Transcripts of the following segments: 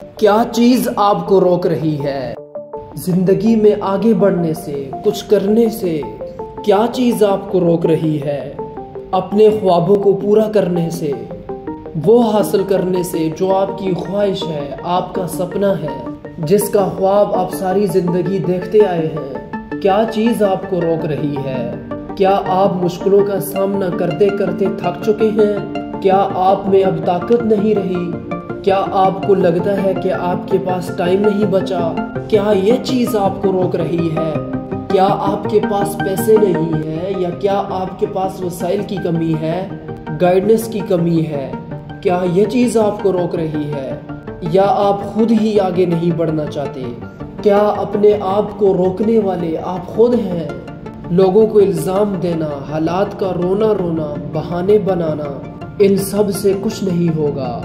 کیا چیز آپ کو روک رہی ہے زندگی میں آگے بڑھنے سے، کچھ کرنے سے؟ کیا چیز آپ کو روک رہی ہے اپنے خوابوں کو پورا کرنے سے، وہ حاصل کرنے سے جو آپ کی خواہش ہے، آپ کا سپنا ہے، جس کا خواب آپ ساری زندگی دیکھتے آئے ہیں؟ کیا چیز آپ کو روک رہی ہے؟ کیا آپ مشکلوں کا سامنا کرتے کرتے تھک چکے ہیں؟ کیا آپ میں اب طاقت نہیں رہی؟ کیا آپ کو لگتا ہے کہ آپ کے پاس ٹائم نہیں بچا؟ کیا یہ چیز آپ کو روک رہی ہے؟ کیا آپ کے پاس پیسے نہیں ہیں، یا کیا آپ کے پاس وسائل کی کمی ہے، گائیڈنس کی کمی ہے؟ کیا یہ چیز آپ کو روک رہی ہے، یا آپ خود ہی آگے نہیں بڑھنا چاہتے؟ کیا اپنے آپ کو روکنے والے آپ خود ہیں؟ لوگوں کو الزام دینا، حالات کا رونا، بہانے بنانا، ان سب سے کچھ نہیں ہوگا۔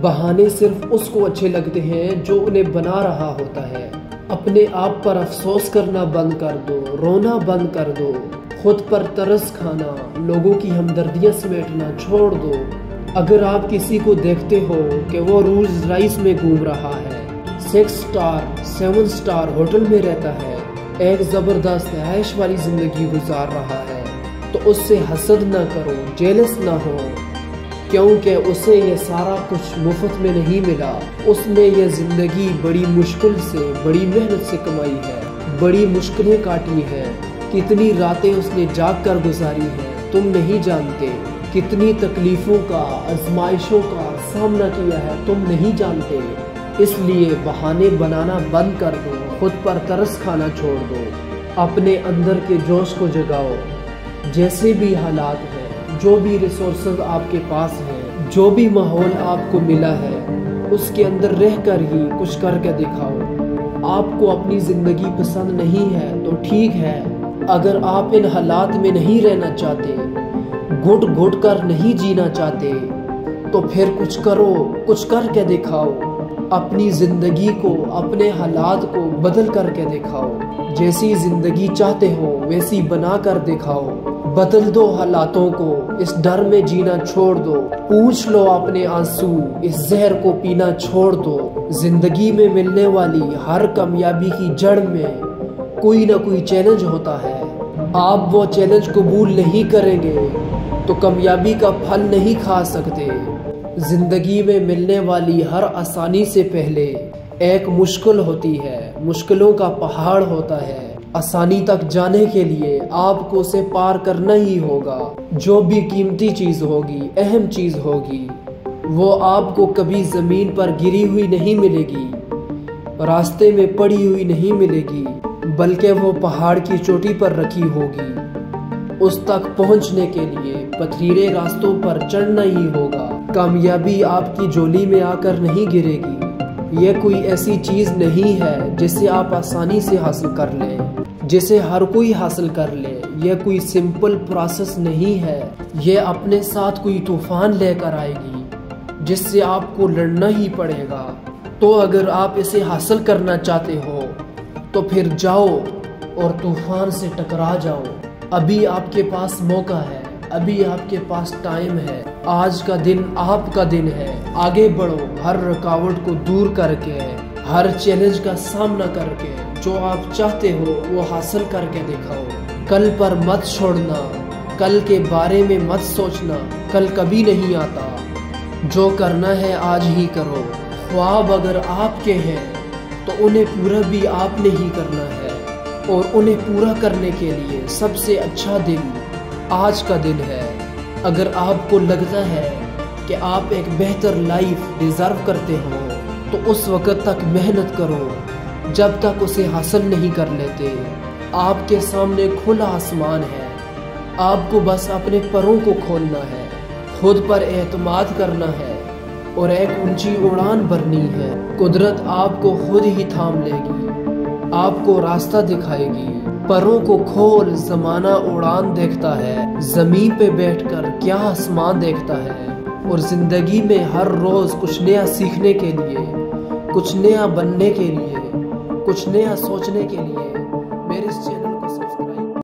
بہانے صرف اس کو اچھے لگتے ہیں جو انہیں بنا رہا ہوتا ہے۔ اپنے آپ پر افسوس کرنا بند کر دو، رونا بند کر دو، خود پر ترس کھانا، لوگوں کی ہمدردیاں سمیٹنا چھوڑ دو۔ اگر آپ کسی کو دیکھتے ہو کہ وہ رولز رائس میں گھوم رہا ہے، 6 سٹار 7 سٹار ہوٹل میں رہتا ہے، ایک زبردست عیش والی زندگی گزار رہا ہے، تو اس سے حسد نہ کرو، جیلس نہ ہو، کیونکہ اسے یہ سارا کچھ مفت میں نہیں ملا۔ اس نے یہ زندگی بڑی مشکل سے، بڑی محنت سے کمائی ہے، بڑی مشکلیں کاٹی ہیں، کتنی راتیں اس نے جاگ کر گزاری ہیں، تم نہیں جانتے، کتنی تکلیفوں کا، آزمائشوں کا سامنا کیا ہے، تم نہیں جانتے۔ اس لیے بہانے بنانا بند کر دو، خود پر ترس کھانا چھوڑ دو، اپنے اندر کے جوش کو جگاؤ۔ جیسے بھی حالات ہیں، جو بھی ریسورسز آپ کے پاس ہیں، جو بھی ماحول آپ کو ملا ہے، اس کے اندر رہ کر ہی کچھ کر کے دکھاؤ۔ آپ کو اپنی زندگی پسند نہیں ہے تو ٹھیک ہے، اگر آپ ان حالات میں نہیں رہنا چاہتے، گھٹ گھٹ کر نہیں جینا چاہتے، تو پھر کچھ کرو، کچھ کر کے دکھاؤ۔ اپنی زندگی کو، اپنے حالات کو بدل کر کے دکھاؤ۔ جیسی زندگی چاہتے ہو ویسی بنا کر دکھاؤ۔ بدل دو حالاتوں کو، اس ڈر میں جینا چھوڑ دو، پوچھ لو اپنے آنسو، اس زہر کو پینا چھوڑ دو۔ زندگی میں ملنے والی ہر کامیابی کی جڑ میں کوئی نہ کوئی چیلنج ہوتا ہے۔ آپ وہ چیلنج قبول نہیں کریں گے تو کامیابی کا پھل نہیں کھا سکتے۔ زندگی میں ملنے والی ہر آسانی سے پہلے ایک مشکل ہوتی ہے، مشکلوں کا پہاڑ ہوتا ہے۔ آسانی تک جانے کے لیے آپ کو اسے پار کرنا ہی ہوگا۔ جو بھی قیمتی چیز ہوگی، اہم چیز ہوگی، وہ آپ کو کبھی زمین پر گری ہوئی نہیں ملے گی، راستے میں پڑی ہوئی نہیں ملے گی، بلکہ وہ پہاڑ کی چوٹی پر رکھی ہوگی۔ اس تک پہنچنے کے لیے پتھریلے راستوں پر چڑھنا ہی ہوگا۔ کامیابی آپ کی جھولی میں آ کر نہیں گرے گی۔ یہ کوئی ایسی چیز نہیں ہے جسے آپ آسانی سے حاصل کر لیں، جسے ہر کوئی حاصل کر لے۔ یہ کوئی سمپل پروسیس نہیں ہے، یہ اپنے ساتھ کوئی طوفان لے کر آئے گی، جس سے آپ کو لڑنا ہی پڑے گا۔ تو اگر آپ اسے حاصل کرنا چاہتے ہو تو پھر جاؤ اور طوفان سے ٹکرا جاؤ۔ ابھی آپ کے پاس موقع ہے، ابھی آپ کے پاس ٹائم ہے، آج کا دن آپ کا دن ہے۔ آگے بڑھو، ہر رکاوٹ کو دور کر کے، ہر چیلنج کا سامنا کر کے، جو آپ چاہتے ہو وہ حاصل کر کے دکھاؤ۔ کل پر مت چھوڑنا، کل کے بارے میں مت سوچنا، کل کبھی نہیں آتا۔ جو کرنا ہے آج ہی کرو۔ خواب اگر آپ کے ہیں تو انہیں پورا بھی آپ نے ہی کرنا ہے، اور انہیں پورا کرنے کے لیے سب سے اچھا دن آج کا دن ہے۔ اگر آپ کو لگتا ہے کہ آپ ایک بہتر لائف ڈیزرو کرتے ہو تو اس وقت تک محنت کرو جب تک اسے حاصل نہیں کر لیتے۔ آپ کے سامنے کھلا آسمان ہے، آپ کو بس اپنے پروں کو کھولنا ہے، خود پر اعتماد کرنا ہے، اور ایک اونچی اڑان بھرنی ہے۔ قدرت آپ کو خود ہی تھام لے گی، آپ کو راستہ دکھائے گی۔ پروں کو کھول، زمانہ اڑان دیکھتا ہے، زمین پہ بیٹھ کر کیا آسمان دیکھتا ہے۔ اور زندگی میں ہر روز کچھ نیا سیکھنے کے لیے، کچھ نیا بننے کے لیے، کچھ نیا سوچنے کے لیے میرے